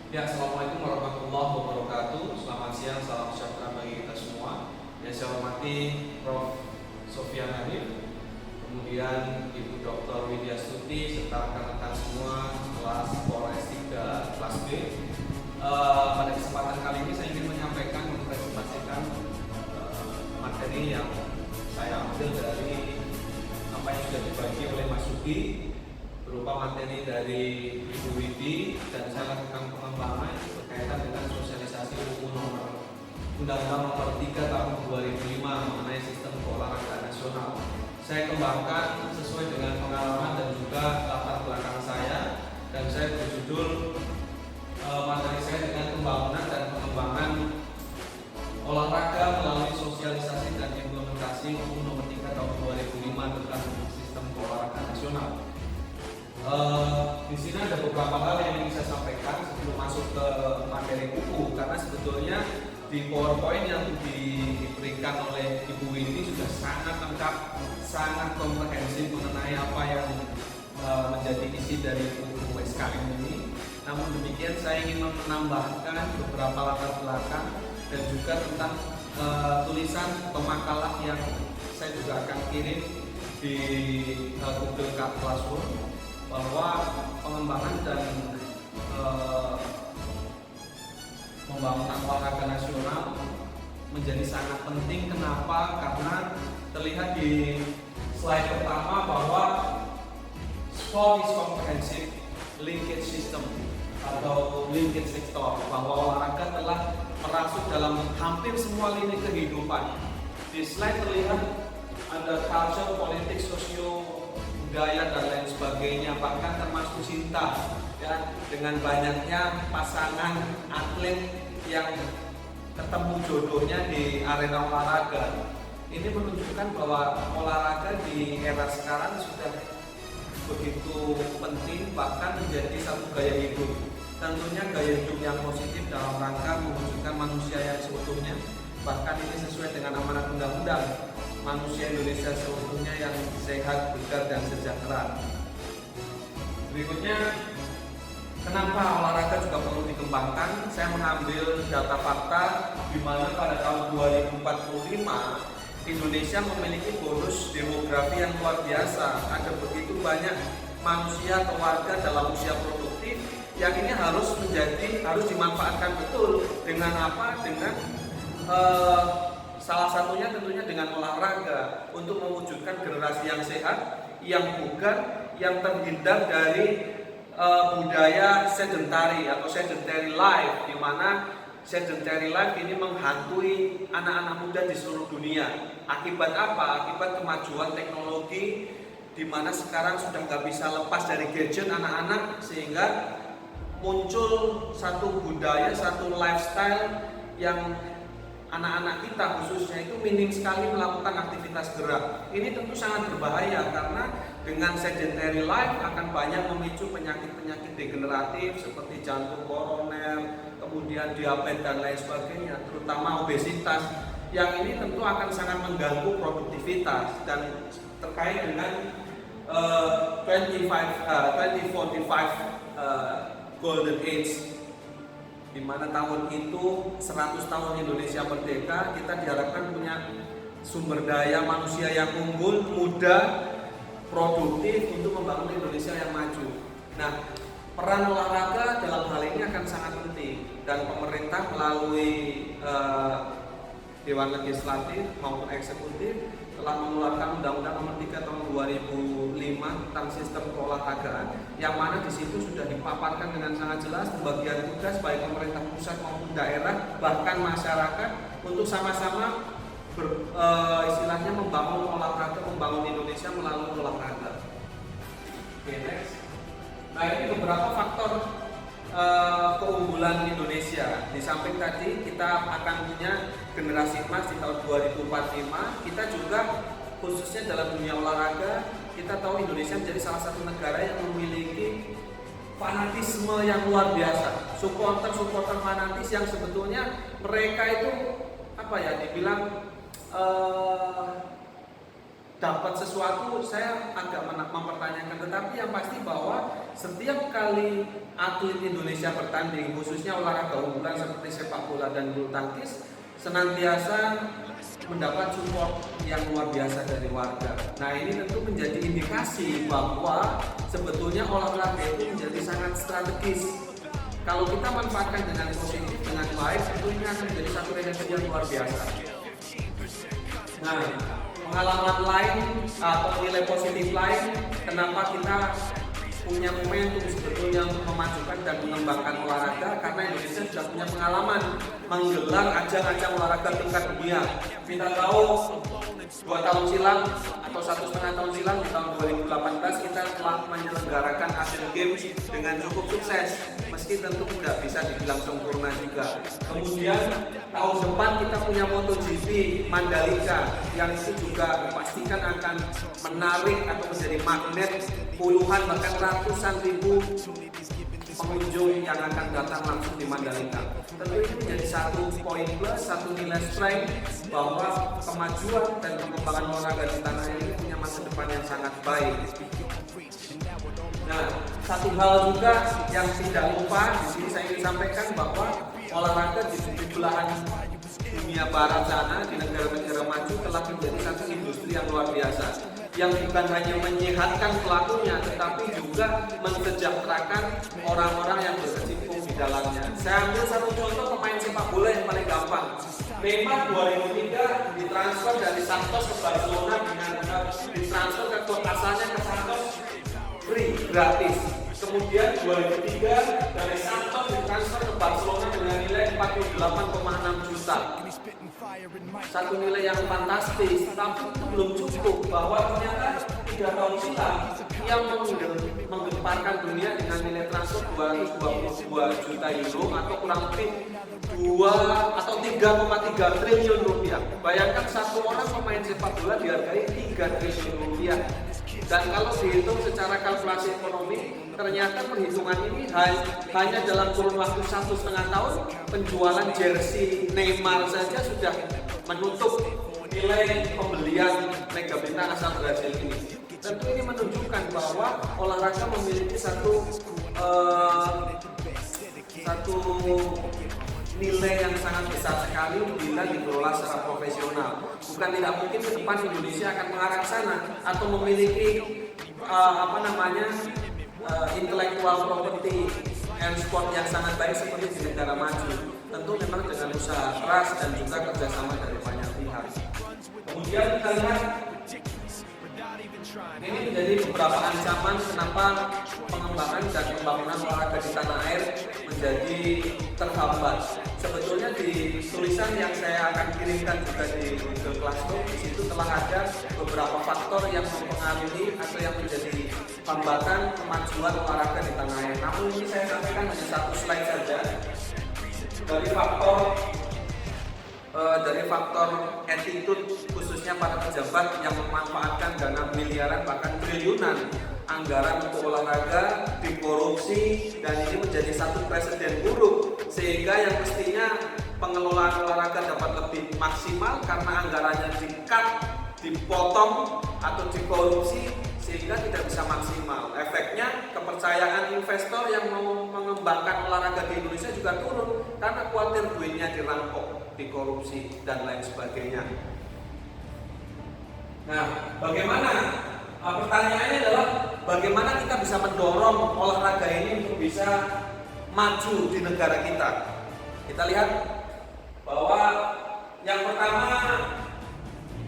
Ya, Assalamualaikum warahmatullahi wabarakatuh. Selamat siang, salam sejahtera bagi kita semua. Yang saya hormati Prof. Sofyan Hanif, kemudian Ibu Dr. Widya Stuti, serta rekan-rekan semua kelas Pol S3 kelas B. Pada kesempatan kali ini saya ingin menyampaikan, mempresentasikan materi yang saya ambil dari apa yang sudah dibagi oleh Mas Sugi, berupa materi dari Ibu Widi, dan saya lakukan pengembangan berkaitan dengan sosialisasi UU Undang-Undang Nomor 3 Tahun 2005 mengenai sistem keolahragaan nasional. Saya kembangkan sesuai dengan pengalaman dan juga latar belakang saya, dan saya berjudul materi saya dengan pembangunan dan pengembangan olahraga melalui sosialisasi dan implementasi UU Nomor 3 Tahun 2005 tentang sistem keolahragaan nasional. Di sini ada beberapa hal yang ingin saya sampaikan sebelum masuk ke materi buku, karena sebetulnya di PowerPoint yang diberikan oleh Ibu Widi sudah sangat lengkap, sangat komprehensif mengenai apa yang menjadi isi dari buku SKM ini. Namun demikian, saya ingin menambahkan beberapa latar belakang dan juga tentang tulisan atau makalah yang saya juga akan kirim di Google Classroom, bahwa pengembangan dan pembangunan olahraga nasional menjadi sangat penting. Kenapa? Karena terlihat di slide pertama bahwa sport is comprehensive linkage system atau linkage sektor, bahwa olahraga telah merasuk dalam hampir semua lini kehidupan. Di slide terlihat ada culture, politik, sosio, budaya dan lain sebagainya, bahkan termasuk cinta, ya, dengan banyaknya pasangan atlet yang ketemu jodohnya di arena olahraga. Ini menunjukkan bahwa olahraga di era sekarang sudah begitu penting, bahkan menjadi satu gaya hidup. Tentunya gaya hidup yang positif dalam rangka mewujudkan manusia yang seutuhnya. Bahkan ini sesuai dengan amanat undang-undang, manusia Indonesia seutuhnya yang sehat, bugar, dan sejahtera. Berikutnya, kenapa olahraga juga perlu dikembangkan? Saya mengambil data fakta di mana pada tahun 2045 Indonesia memiliki bonus demografi yang luar biasa. Ada begitu banyak manusia atau warga dalam usia produktif yang ini harus dimanfaatkan betul. Dengan apa? Dengan salah satunya tentunya dengan olahraga, untuk mewujudkan generasi yang sehat, yang bugar, yang terhindar dari budaya sedentary atau sedentary life, di mana sedentary life ini menghantui anak-anak muda di seluruh dunia. Akibat apa? Akibat kemajuan teknologi, di mana sekarang sudah nggak bisa lepas dari gadget anak-anak, sehingga muncul satu budaya, satu lifestyle yang anak-anak kita khususnya itu minim sekali melakukan aktivitas gerak. Ini tentu sangat berbahaya, karena dengan sedentary life akan banyak memicu penyakit-penyakit degeneratif seperti jantung koroner, kemudian diabetes dan lain sebagainya, terutama obesitas, yang ini tentu akan sangat mengganggu produktivitas. Dan terkait dengan 2045 Golden Age, di mana tahun itu 100 tahun Indonesia merdeka, kita diharapkan punya sumber daya manusia yang unggul, muda, produktif untuk membangun Indonesia yang maju. Nah, peran olahraga dalam hal ini akan sangat penting, dan pemerintah melalui Dewan Legislatif maupun Eksekutif telah mengeluarkan Undang-Undang Nomor 3 Tahun 2005 tentang sistem keolahragaan, yang mana di situ sudah dipaparkan dengan sangat jelas pembagian tugas baik pemerintah pusat maupun daerah, bahkan masyarakat, untuk sama-sama istilahnya membangun olahraga, membangun Indonesia melalui olahraga. Oke, next. Nah, ini beberapa faktor keunggulan Indonesia. Di samping tadi kita akan punya generasi emas di tahun 2045, kita juga khususnya dalam dunia olahraga, kita tahu Indonesia menjadi salah satu negara yang memiliki fanatisme yang luar biasa. Supporter fanatis yang sebetulnya mereka itu dibilang dapat sesuatu, saya agak mempertanyakan. Tetapi yang pasti bahwa setiap kali atlet Indonesia bertanding, khususnya olahraga unggulan seperti sepak bola dan bulu tangkis, senantiasa mendapat support yang luar biasa dari warga. Nah, ini tentu menjadi indikasi bahwa sebetulnya olahraga itu menjadi sangat strategis. Kalau kita manfaatkan dengan positif, dengan baik, tentu ini akan menjadi satu energi yang luar biasa. Nah, pengalaman lain atau nilai positif lain, kenapa kita punya momentum sebetulnya untuk memajukan dan mengembangkan olahraga, karena Indonesia sudah punya pengalaman menggelar ajang-ajang olahraga tingkat dunia. Kita tahu 2 tahun silam atau 1,5 tahun silam, di tahun 2018 kita telah menyelenggarakan Asian Games dengan cukup sukses, meski tentu tidak bisa dibilang sempurna juga. Kemudian tahun depan kita punya MotoGP Mandalika yang itu juga dipastikan akan menarik atau menjadi magnet puluhan bahkan ratusan ribu pengunjung yang akan datang langsung di Mandalika. Tentu ini menjadi satu poin plus, satu nilai strength bahwa kemajuan dan pengembangan olahraga di tanah air ini punya masa depan yang sangat baik. Nah, satu hal juga yang tidak lupa di sini saya ingin sampaikan bahwa olahraga di belahan dunia barat sana, di negara-negara maju telah menjadi satu industri yang luar biasa, yang bukan hanya menyehatkan pelakunya, tetapi juga mensejahterakan orang-orang yang berkecimpung di dalamnya. Saya ambil satu contoh pemain sepak bola yang paling gampang. Neymar 2003 ditransfer dari Santos ke Barcelona dengan ditransfer ke klub asalnya ke Santos free, gratis. Kemudian 2003 dari Santos ditransfer ke Barcelona dengan nilai 48,6 juta. Satu nilai yang fantastis, tapi itu belum cukup, bahwa ternyata 3 tahun silam yang menggemparkan dunia dengan nilai transfer 222 juta euro atau kurang lebih 2 atau 3,3 triliun rupiah. Bayangkan satu orang pemain sepak bola dihargai 3 triliun rupiah. Dan kalau dihitung secara kalkulasi ekonomi, ternyata perhitungan ini hanya dalam kurun waktu 1,5 tahun penjualan jersey Neymar saja sudah menutup nilai pembelian mega bintang asal Brasil ini. Tentu ini menunjukkan bahwa olahraga memiliki satu nilai yang sangat besar sekali bila dikelola secara profesional. Bukan tidak mungkin ke depan Indonesia akan mengarah ke sana atau memiliki intellectual property and sport yang sangat baik seperti di negara maju. Tentu memang dengan usaha keras dan juga kerjasama dari banyak pihak. Kemudian kita lihat ini menjadi beberapa ancaman kenapa pengembangan dan pembangunan olahraga di tanah air menjadi terhambat. Sebetulnya di tulisan yang saya akan kirimkan juga di Google Classroom, di situ telah ada beberapa faktor yang mempengaruhi atau yang menjadi hambatan kemajuan olahraga di tanah air. Namun ini saya sampaikan hanya satu slide saja dari faktor attitude, khususnya para pejabat yang memanfaatkan dana miliaran bahkan triliunan anggaran untuk olahraga dikorupsi, dan ini menjadi satu presiden buruk sehingga yang mestinya pengelolaan olahraga dapat lebih maksimal karena anggarannya di-cut, dipotong atau dikorupsi sehingga tidak bisa maksimal. Efeknya kepercayaan investor yang mau mengembangkan olahraga di Indonesia juga turun karena khawatir duitnya dirampok, dikorupsi dan lain sebagainya. Nah, bagaimana? Pertanyaannya adalah bagaimana kita bisa mendorong olahraga ini untuk bisa maju di negara kita. Kita lihat bahwa yang pertama,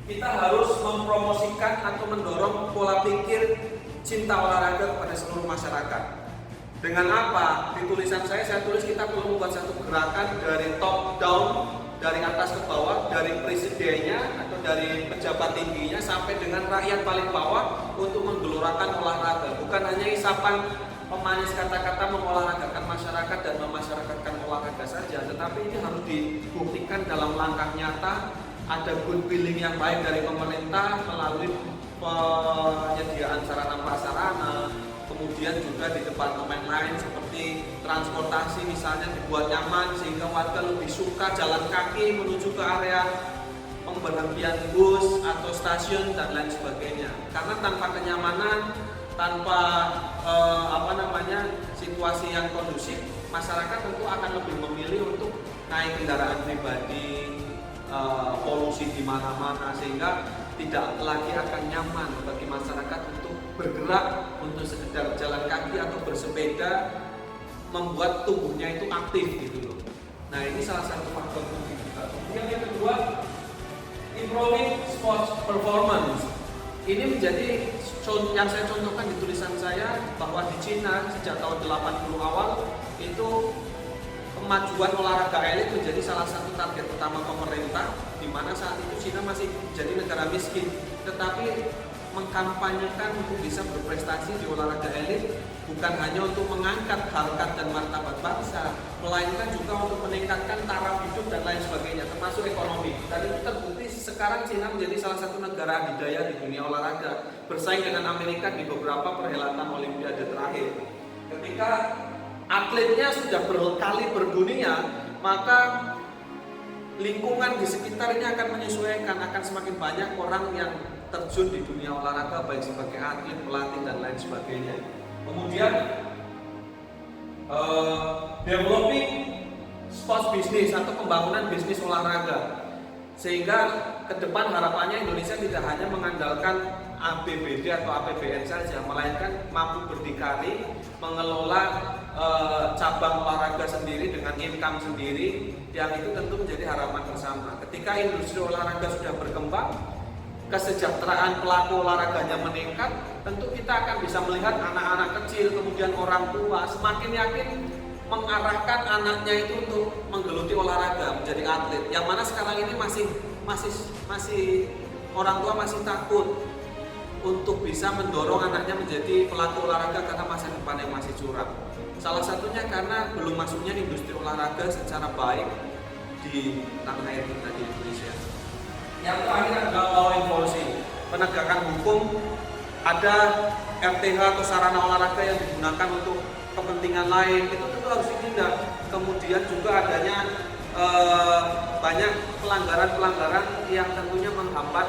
kita harus mempromosikan atau mendorong pola pikir cinta olahraga kepada seluruh masyarakat. Dengan apa? Di tulisan saya tulis kita perlu membuat satu gerakan dari top down, dari atas ke bawah, dari presidennya atau dari pejabat tingginya sampai dengan rakyat paling bawah untuk menggelorakan olahraga. Bukan hanya isapan pemanis kata-kata mengolahragakan masyarakat dan memasyarakatkan olahraga saja, tetapi ini harus dibuktikan dalam langkah nyata. Ada good feeling yang baik dari pemerintah melalui penyediaan sarana prasarana, kemudian juga di departemen lain seperti transportasi misalnya dibuat nyaman sehingga warga lebih suka jalan kaki menuju ke area pemberhentian bus atau stasiun dan lain sebagainya. Karena tanpa kenyamanan, tanpa situasi situasi yang kondusif, masyarakat tentu akan lebih memilih untuk naik kendaraan pribadi, polusi di mana-mana, sehingga tidak lagi akan nyaman bagi masyarakat untuk bergerak, untuk sekedar jalan kaki atau bersepeda, membuat tubuhnya itu aktif gitu loh. Nah, ini salah satu faktor penting juga. Kemudian yang kedua, improving sports performance. Ini menjadi yang saya contohkan di tulisan saya, bahwa di Cina sejak tahun 80 awal itu kemajuan olahraga elit menjadi salah satu target utama pemerintah, di mana saat itu Cina masih menjadi negara miskin, tetapi mengkampanyekan untuk bisa berprestasi di olahraga elit bukan hanya untuk mengangkat harkat dan martabat bangsa, melainkan juga untuk meningkatkan taraf hidup dan lain sebagainya, termasuk ekonomi. Dan itu terbukti sekarang Cina menjadi salah satu negara adidaya di dunia olahraga, bersaing dengan Amerika di beberapa perhelatan Olimpiade terakhir. Ketika atletnya sudah berkali berdunia, maka lingkungan di sekitarnya akan menyesuaikan, akan semakin banyak orang yang terjun di dunia olahraga, baik sebagai atlet, pelatih, dan lain sebagainya. Kemudian developing sports business atau pembangunan bisnis olahraga, sehingga ke depan harapannya Indonesia tidak hanya mengandalkan APBD atau APBN saja, melainkan mampu berdikari, mengelola cabang olahraga sendiri dengan income sendiri, yang itu tentu menjadi harapan bersama. Ketika industri olahraga sudah berkembang, kesejahteraan pelaku olahraganya meningkat, tentu kita akan bisa melihat anak-anak kecil, kemudian orang tua semakin yakin mengarahkan anaknya itu untuk menggeluti olahraga, menjadi atlet. Yang mana sekarang ini masih orang tua masih takut untuk bisa mendorong anaknya menjadi pelaku olahraga karena masa depan yang masih curam. Salah satunya karena belum masuknya industri olahraga secara baik di tanah air kita di Indonesia. Yang terakhir adalah law enforcement, penegakan hukum. Ada RTH atau sarana olahraga yang digunakan untuk kepentingan lain, itu tentu harus ditindak. Kemudian juga adanya banyak pelanggaran-pelanggaran yang tentunya menghambat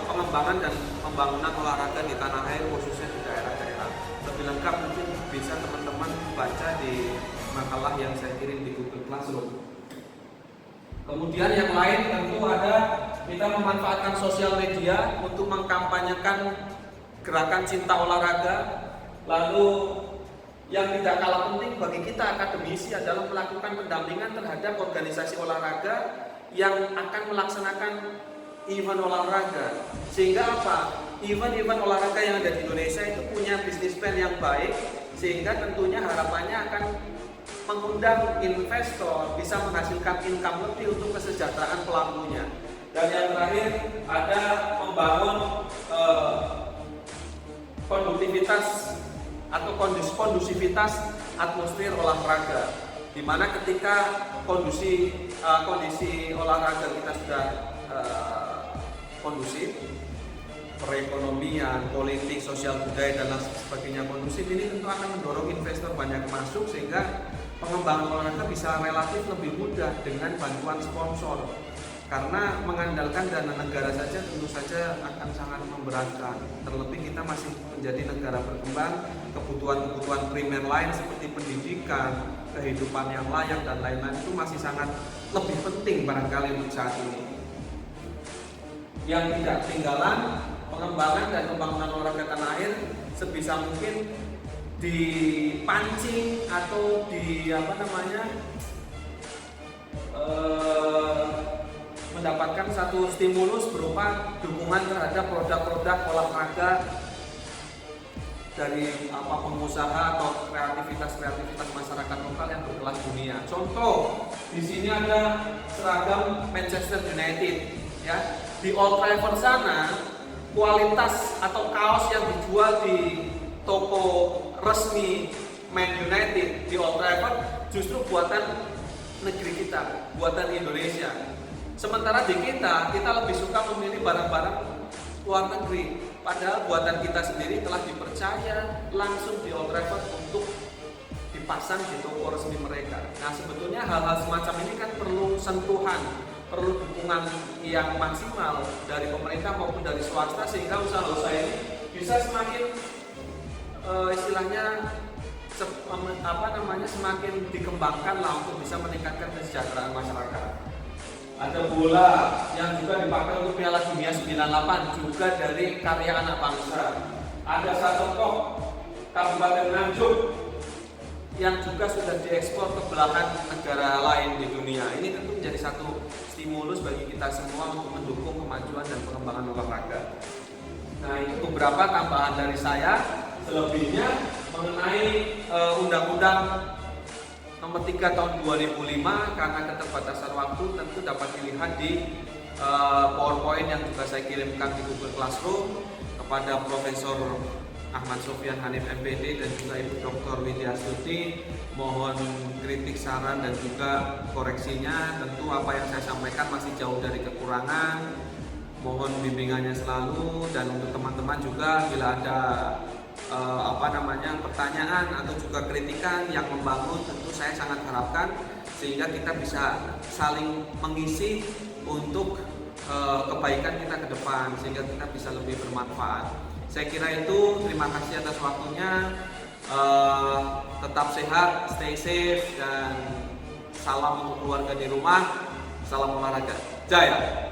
pengembangan dan pembangunan olahraga di tanah air, khususnya di daerah-daerah. Lebih lengkap mungkin bisa teman-teman baca di makalah yang saya kirim di Google Classroom. Kemudian yang lain tentu ada kita memanfaatkan sosial media untuk mengkampanyekan gerakan cinta olahraga. Lalu yang tidak kalah penting bagi kita akademisi adalah melakukan pendampingan terhadap organisasi olahraga yang akan melaksanakan event olahraga. Sehingga apa? Event-event olahraga yang ada di Indonesia itu punya bisnis plan yang baik, sehingga tentunya harapannya akan mengundang investor, bisa menghasilkan income lebih untuk kesejahteraan pelakunya. Dan yang terakhir ada membangun konduktivitas atau kondusivitas atmosfer olahraga, di mana ketika kondisi olahraga kita sudah kondusif, perekonomian, politik, sosial budaya dan lain sebagainya kondusif, ini tentu akan mendorong investor banyak masuk, sehingga pengembangan olahraga bisa relatif lebih mudah dengan bantuan sponsor. Karena mengandalkan dana negara saja tentu saja akan sangat memberatkan. Terlebih kita masih menjadi negara berkembang, kebutuhan-kebutuhan primer lain seperti pendidikan, kehidupan yang layak dan lain-lain itu masih sangat lebih penting barangkali untuk saat ini. Yang tidak ketinggalan, pengembangan dan pembangunan olahraga tanah air sebisa mungkin dipancing atau mendapatkan satu stimulus berupa dukungan terhadap produk-produk olahraga dari pengusaha atau kreativitas masyarakat lokal yang berkelas dunia. Contoh, di sini ada seragam Manchester United, ya. Di Old Trafford sana, kualitas atau kaos yang dijual di toko resmi Man United di Old Trafford justru buatan negeri kita, buatan Indonesia. Sementara di kita lebih suka memilih barang-barang luar negeri, padahal buatan kita sendiri telah dipercaya langsung di Old Trafford untuk dipasang di toko resmi mereka. Nah, sebetulnya hal-hal semacam ini kan perlu sentuhan, perlu dukungan yang maksimal dari pemerintah maupun dari swasta, sehingga usaha-usaha ini bisa semakin istilahnya semakin dikembangkan lah untuk bisa meningkatkan kesejahteraan masyarakat. Ada bola yang juga dipakai untuk Piala Dunia 98 juga dari karya anak bangsa. Ada Shuttle Kabupaten Nganjuk yang juga sudah diekspor ke belahan negara lain di dunia. Ini tentu menjadi satu stimulus bagi kita semua untuk mendukung kemajuan dan pengembangan olahraga. Nah, itu beberapa tambahan dari saya. Selebihnya mengenai Undang-Undang Nomor 3 Tahun 2005, karena keterbatasan waktu tentu dapat dilihat di PowerPoint yang juga saya kirimkan di Google Classroom kepada Profesor Ahmad Sofyan Hanif MPD dan juga Ibu Dr. Widya Stuti. Mohon kritik, saran dan juga koreksinya. Tentu apa yang saya sampaikan masih jauh dari kekurangan. Mohon bimbingannya selalu, dan untuk teman-teman juga bila ada pertanyaan atau juga kritikan yang membangun, tentu saya sangat harapkan sehingga kita bisa saling mengisi untuk kebaikan kita ke depan, sehingga kita bisa lebih bermanfaat. Saya kira itu. Terima kasih atas waktunya. Tetap sehat, stay safe, dan salam untuk keluarga di rumah. Salam olahraga. Jaya.